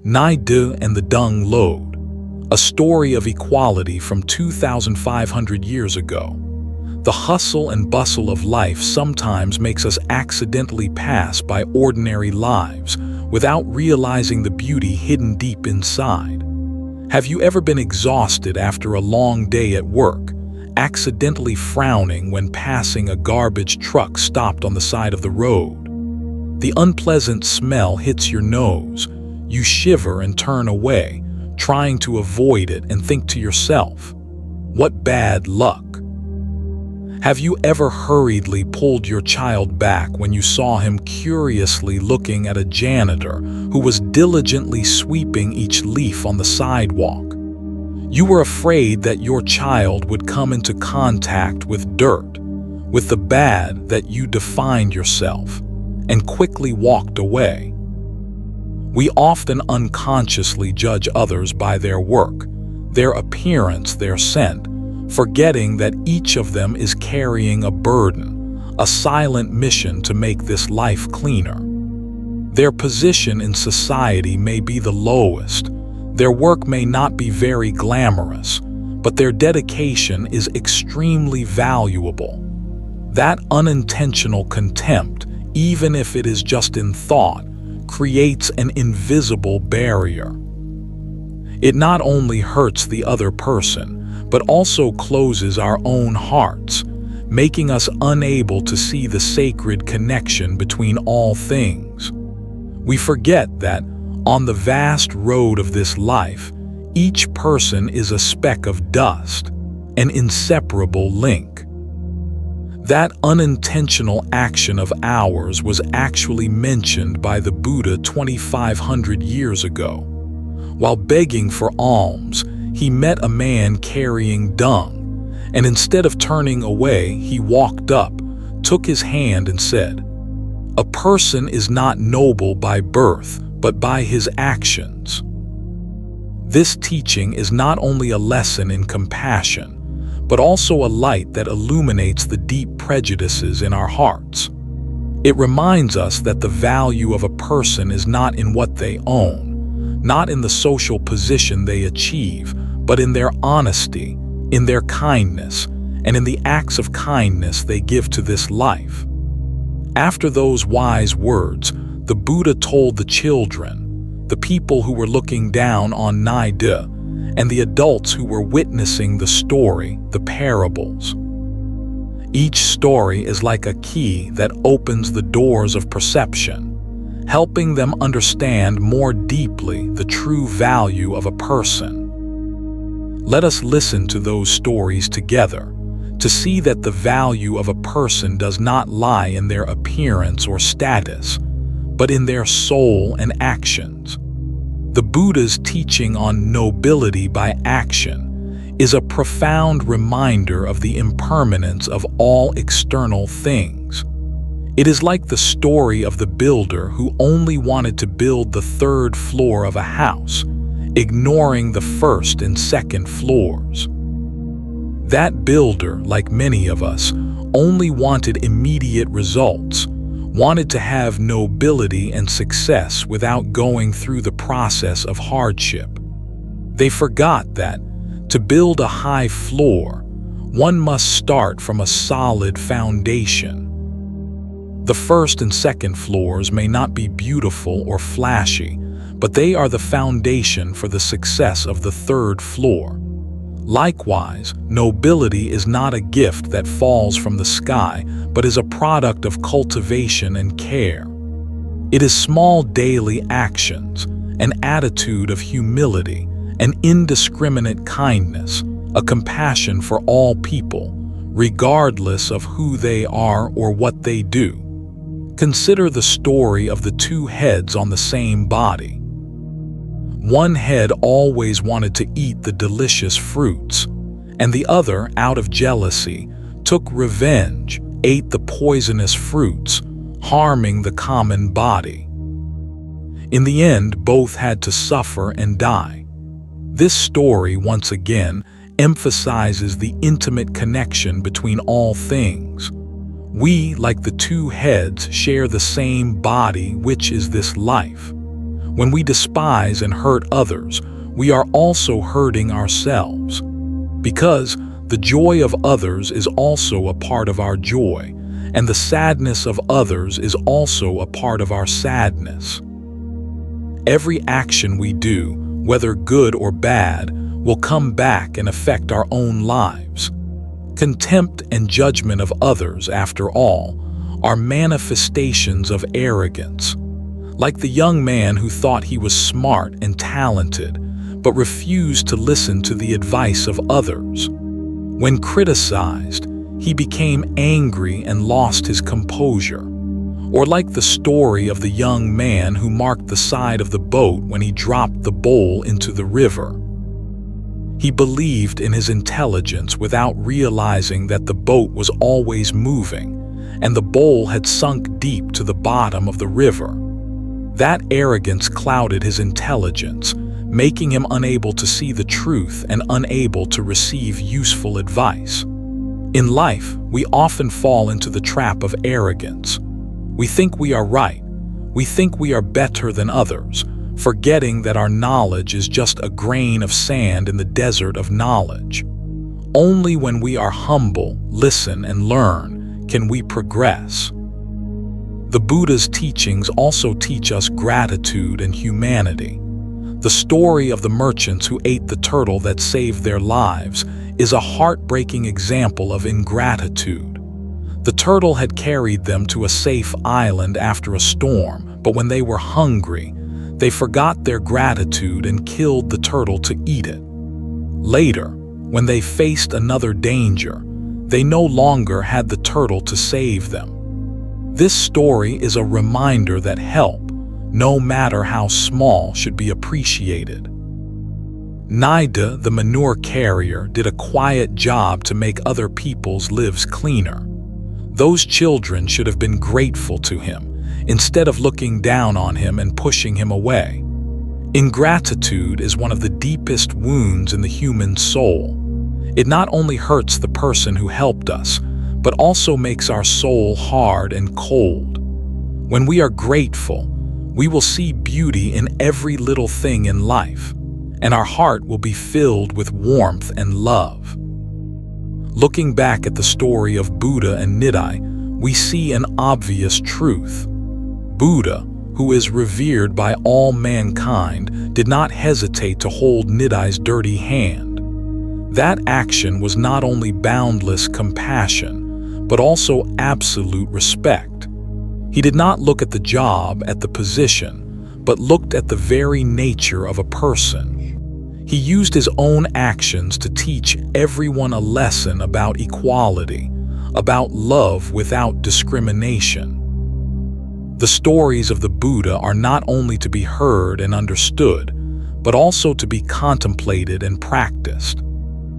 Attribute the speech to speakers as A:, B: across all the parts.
A: Naida and the Dung Load, a story of equality from 2,500 years ago. The hustle and bustle of life sometimes makes us accidentally pass by ordinary lives without realizing the beauty hidden deep inside. Have you ever been exhausted after a long day at work, accidentally frowning when passing a garbage truck stopped on the side of the road? The unpleasant smell hits your nose. You shiver and turn away, trying to avoid it, and think to yourself, "What bad luck." Have you ever hurriedly pulled your child back when you saw him curiously looking at a janitor who was diligently sweeping each leaf on the sidewalk? You were afraid that your child would come into contact with dirt, with the bad that you defined yourself, and quickly walked away. We often unconsciously judge others by their work, their appearance, their scent, forgetting that each of them is carrying a burden, a silent mission to make this life cleaner. Their position in society may be the lowest, their work may not be very glamorous, but their dedication is extremely valuable. That unintentional contempt, even if it is just in thought, creates an invisible barrier. It not only hurts the other person, but also closes our own hearts, making us unable to see the sacred connection between all things. We forget that, on the vast road of this life, each person is a speck of dust, an inseparable link. That unintentional action of ours was actually mentioned by the Buddha 2,500 years ago. While begging for alms, he met a man carrying dung, and instead of turning away, he walked up, took his hand and said, "A person is not noble by birth, but by his actions." This teaching is not only a lesson in compassion, but also a light that illuminates the deep prejudices in our hearts. It reminds us that the value of a person is not in what they own, not in the social position they achieve, but in their honesty, in their kindness, and in the acts of kindness they give to this life. After those wise words, the Buddha told the children, the people who were looking down on Naida, and the adults who were witnessing the story, the parables. Each story is like a key that opens the doors of perception, helping them understand more deeply the true value of a person. Let us listen to those stories together, to see that the value of a person does not lie in their appearance or status, but in their soul and actions. The Buddha's teaching on nobility by action is a profound reminder of the impermanence of all external things. It is like the story of the builder who only wanted to build the third floor of a house, ignoring the first and second floors. That builder, like many of us, only wanted immediate results, wanted to have nobility and success without going through the process of hardship. They forgot that, to build a high floor, one must start from a solid foundation. The first and second floors may not be beautiful or flashy, but they are the foundation for the success of the third floor. Likewise, nobility is not a gift that falls from the sky, but is a product of cultivation and care. It is small daily actions, an attitude of humility, an indiscriminate kindness, a compassion for all people, regardless of who they are or what they do. Consider the story of the two heads on the same body. One head always wanted to eat the delicious fruits, and the other, out of jealousy, took revenge, ate the poisonous fruits, harming the common body. In the end, both had to suffer and die. This story, once again, emphasizes the intimate connection between all things. We, like the two heads, share the same body, which is this life. When we despise and hurt others, we are also hurting ourselves. Because the joy of others is also a part of our joy, and the sadness of others is also a part of our sadness. Every action we do, whether good or bad, will come back and affect our own lives. Contempt and judgment of others, after all, are manifestations of arrogance. Like the young man who thought he was smart and talented, but refused to listen to the advice of others. When criticized, he became angry and lost his composure. Or like the story of the young man who marked the side of the boat when he dropped the bowl into the river. He believed in his intelligence without realizing that the boat was always moving, and the bowl had sunk deep to the bottom of the river. That arrogance clouded his intelligence, making him unable to see the truth and unable to receive useful advice. In life, we often fall into the trap of arrogance. We think we are right. We think we are better than others, forgetting that our knowledge is just a grain of sand in the desert of knowledge. Only when we are humble, listen, and learn can we progress. The Buddha's teachings also teach us gratitude and humanity. The story of the merchants who ate the turtle that saved their lives is a heartbreaking example of ingratitude. The turtle had carried them to a safe island after a storm, but when they were hungry, they forgot their gratitude and killed the turtle to eat it. Later, when they faced another danger, they no longer had the turtle to save them. This story is a reminder that help, no matter how small, should be appreciated. Naida, the manure carrier, did a quiet job to make other people's lives cleaner. Those children should have been grateful to him, instead of looking down on him and pushing him away. Ingratitude is one of the deepest wounds in the human soul. It not only hurts the person who helped us, but also makes our soul hard and cold. When we are grateful, we will see beauty in every little thing in life, and our heart will be filled with warmth and love. Looking back at the story of Buddha and Naida, we see an obvious truth. Buddha, who is revered by all mankind, did not hesitate to hold Nidai's dirty hand. That action was not only boundless compassion, but also absolute respect. He did not look at the job, at the position, but looked at the very nature of a person. He used his own actions to teach everyone a lesson about equality, about love without discrimination. The stories of the Buddha are not only to be heard and understood, but also to be contemplated and practiced.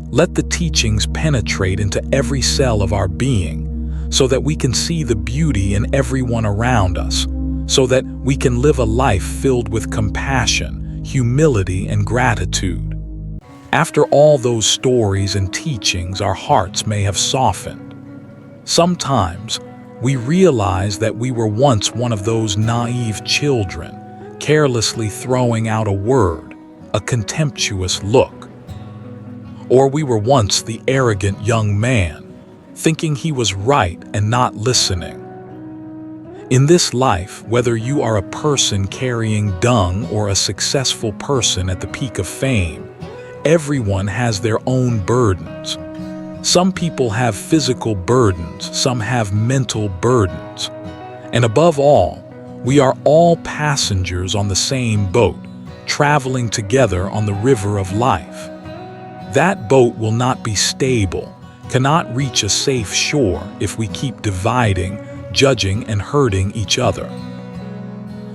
A: Let the teachings penetrate into every cell of our being, so that we can see the beauty in everyone around us, so that we can live a life filled with compassion, humility, and gratitude. After all those stories and teachings, our hearts may have softened. Sometimes, we realize that we were once one of those naive children, carelessly throwing out a word, a contemptuous look. Or we were once the arrogant young man, thinking he was right and not listening. In this life, whether you are a person carrying dung or a successful person at the peak of fame, everyone has their own burdens. Some people have physical burdens, some have mental burdens. And above all, we are all passengers on the same boat, traveling together on the river of life. That boat will not be stable, cannot reach a safe shore if we keep dividing, judging, and hurting each other.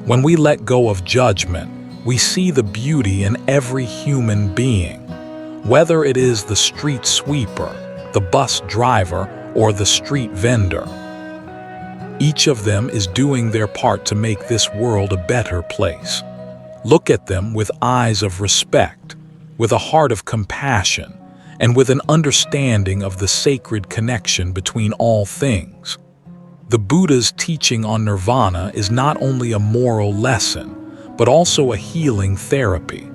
A: When we let go of judgment, we see the beauty in every human being, whether it is the street sweeper, the bus driver, or the street vendor. Each of them is doing their part to make this world a better place. Look at them with eyes of respect, with a heart of compassion, and with an understanding of the sacred connection between all things. The Buddha's teaching on nirvana is not only a moral lesson, but also a healing therapy.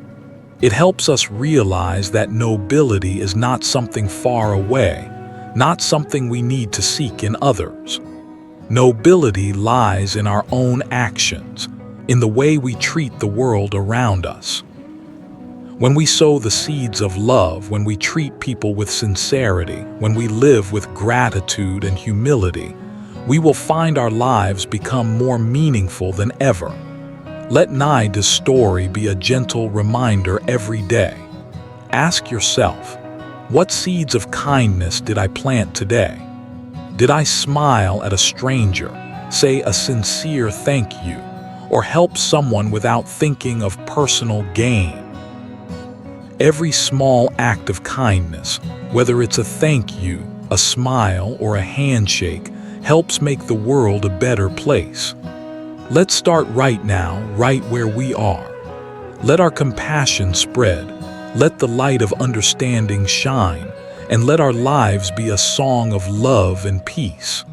A: It helps us realize that nobility is not something far away, not something we need to seek in others. Nobility lies in our own actions, in the way we treat the world around us. When we sow the seeds of love, when we treat people with sincerity, when we live with gratitude and humility, we will find our lives become more meaningful than ever. Let Naida's story be a gentle reminder every day. Ask yourself, what seeds of kindness did I plant today? Did I smile at a stranger, say a sincere thank you, or help someone without thinking of personal gain? Every small act of kindness, whether it's a thank you, a smile, or a handshake, helps make the world a better place. Let's start right now, right where we are. Let our compassion spread, let the light of understanding shine, and let our lives be a song of love and peace.